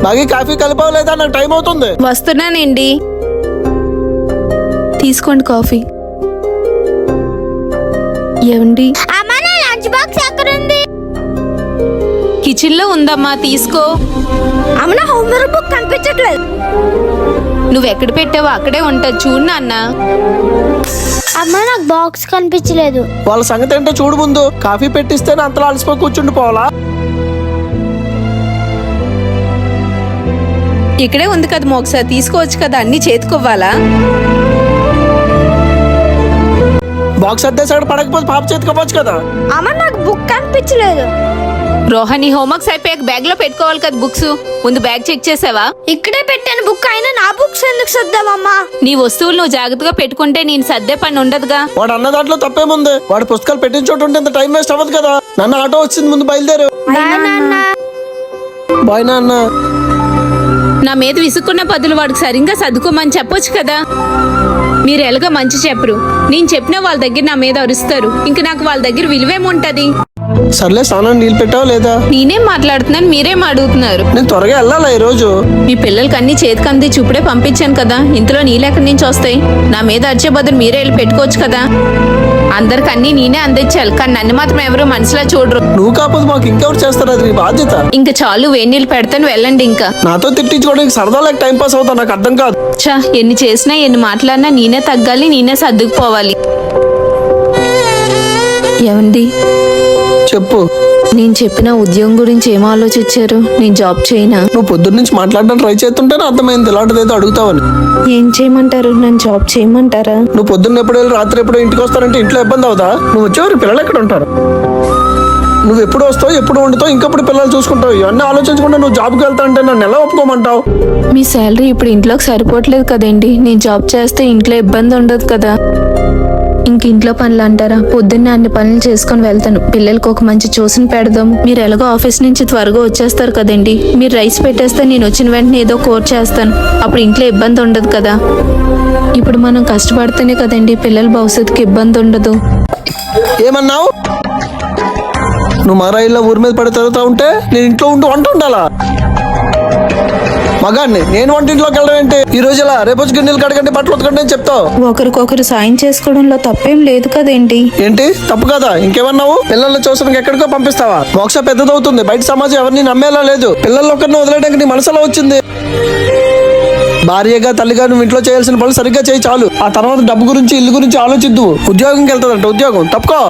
బాగా కాఫీ కలిపవలేదా? నాకు టైం అవుతుంది. వస్తున్నానండి. తీసుకోండి కాఫీ. ఏమండి? అమ్మా నా లంచ్ బాక్స్ ఎక్కడ ఉంది? కిచెన్ లో ఉందమ్మా, తీసుకో. అమ్మ నా హోంవర్క్ బుక్ కనిపించట్లేదు. నువ్వెక్కడ పెట్టావో అక్కడే ఉంటది, చూడు నాన్న. అమ్మ నాకు బాక్స్ కనిపించలేదు. వాళ్ళ సంగతి ఏంటో చూడు ముందు. కాఫీ పెట్టిస్తే అంతలా అలసిపోయి కూర్చుండి పోవాలా? ఇక్కడే ఉంది కదా మోక్ష, తీసుకోవచ్చు కదా, అన్ని చేతుకోవాలా? బాక్స్ అద్దేసాడు పడకపోతే పాప చేతికోవచ్చు కదా. అమ్మ నాకు బుక్ కనిపించలేదు. రోహన్, హోంవర్క్స్ అయిపోయాక బ్యాగ్ లో పెట్టుకోవాలి కదా బుక్స్. ముందు బ్యాగ్ చెక్ చేసావా? ఇక్కడే పెట్టాను బుక్, అయినా నా బుక్స్ ఎందుకు సర్దామమ్మా? నీ వస్తువులు నువ్వు జాగ్రత్తగా పెట్టుకుంటే నేను సర్దే పని ఉండదుగా. వాడు అన్న దాంట్లో తప్పేముంది? వాడు పుస్తకాలు పెట్టిన చోటు ఉంటే ఇంత టైం వేస్ట్ అవ్వదు కదా. నన్ను ఆటో వచ్చింది, ముందు బయలుదేరు. బాయ్ నాన్న. నా మీద విసుక్కున్న బదులు వాడికి సరిగ్గా సర్దుకోమని చెప్పొచ్చు కదా. మీరు ఎలాగో మంచి చెప్పరు, నేను చెప్పినా వాళ్ళ దగ్గర నా మీద అరుస్తారు. ఇంక నాకు వాళ్ళ దగ్గర విలువేముంటది? సర్లే, స్నానం నీళ్ళు పెట్టావా లేదా? నేనేం మాట్లాడుతున్నాను, మీరేం అడుగుతున్నారు? నేను త్వరగా వెళ్ళాలా ఈ రోజు? మీ పిల్లలకి అన్ని చేతికి అంది చూపుడే పంపించాను కదా, ఇంతలో నీళ్ళు ఎక్కడి నుంచి వస్తాయి? నా మీద అరిచే బదులు మీరే వెళ్ళి పెట్టుకోవచ్చు కదా. అందరికి అన్ని నేనే అందించాలి, కానీ నన్ను మాత్రం ఎవరు మనసులా చూడరు. నువ్వు కాకపోతే మాకు ఇంకెవరు చేస్తారు? అది నీ బాధ్యత. ఇంకా చాలు, వేడి నీళ్ళు పెడతాను, వెళ్ళండి. ఇంకా నాతో తిట్టించుకోవడానికి సరదా లేక టైం పాస్ అవుతా, నాకు అర్థం కాదు. చా, ఎన్ని చేసినా ఎన్ని మాట్లాడినా నేనే తగ్గాలి, నేనే సర్దుకుపోవాలి. ఏమండి? చెప్పు. నేను చెప్పిన ఉద్యోగం గురించి ఏం ఆలోచించారు? నేను జాబ్ చేయనా? నువ్వు పొద్దున్న నుంచి మాట్లాడడానికి ట్రై చేస్తుంటేనే అర్థమైంది ఇలాంటిది ఏదో అడుగుతావని. ఏం చేయమంటారు? నన్ను జాబ్ చేయమంటారా? నువ్వు పొద్దున్న ఎప్పుడు వెళ్ళి రాత్రి ఎప్పుడు ఇంటికి వస్తారంటే ఇంట్లో ఇబ్బంది అవుతా? నువ్వు వచ్చేవారు పిల్లలు ఎక్కడ ఉంటారు? నువ్వు ఎప్పుడు వస్తావు, ఎప్పుడు వండుతావు, ఇంకప్పుడు పిల్లలు చూసుకుంటావు. ఇవన్నీ ఆలోచించకుండా నువ్వు జాబ్కి వెళ్తా అంటే నన్ను ఎలా ఒప్పుకోమంటావు? మీ శాలరీ ఇప్పుడు ఇంట్లోకి సరిపోవట్లేదు కదండి. నేను జాబ్ చేస్తే ఇంట్లో ఇబ్బంది ఉండదు కదా. ఇంక ఇంట్లో పనులు అంటారా? పొద్దున్నే అన్ని పనులు చేసుకొని వెళ్తాను. పిల్లలకు ఒక మంచి ట్యూషన్ పెడదాము. మీరు ఎలాగో ఆఫీస్ నుంచి త్వరగా వచ్చేస్తారు కదండి. మీరు రైస్ పెట్టేస్తే నేను వచ్చిన వెంటనే ఏదో కూర చేస్తాను. అప్పుడు ఇంట్లో ఇబ్బంది ఉండదు కదా. ఇప్పుడు మనం కష్టపడితేనే కదండి పిల్లల భవిష్యత్తుకి ఇబ్బంది ఉండదు. ఏమన్నావు? నువ్వు మరాయిల్లో ఊరి మీద పడి తిరుగుతా ఉంటే నేను ఇంట్లో ఉంటూ వంట ఉండాలా? మగాన్ని నేను వంటింట్లోకి వెళ్ళడం ఏంటి? ఈ రోజు ఇలా రేపు గిన్నెలు కడగండి, బట్టలు ఉతకండి అని చెప్తావు. ఒకరికొకరు సాయం చేసుకోవడంలో తప్పేం లేదు కదేంటి? ఏంటి తప్పు కదా? ఇంకేమన్నావు? పిల్లల్ని చూసడానికి ఎక్కడికో పంపిస్తావా? మోక్ష పెద్దదవుతుంది, బయట సమాజం ఎవరిని నమ్మేలా లేదు. పిల్లలు ఒకరిని వదిలేయడానికి నీ మనసులో వచ్చింది. భార్యగా తల్లిగా నువ్వు ఇంట్లో చేయాల్సిన పనులు సరిగ్గా చేయి చాలు. ఆ తర్వాత డబ్బు గురించి ఇల్లు గురించి ఆలోచిద్దు. ఉద్యోగంకి వెళ్తాదంట, ఉద్యోగం తప్పుకో.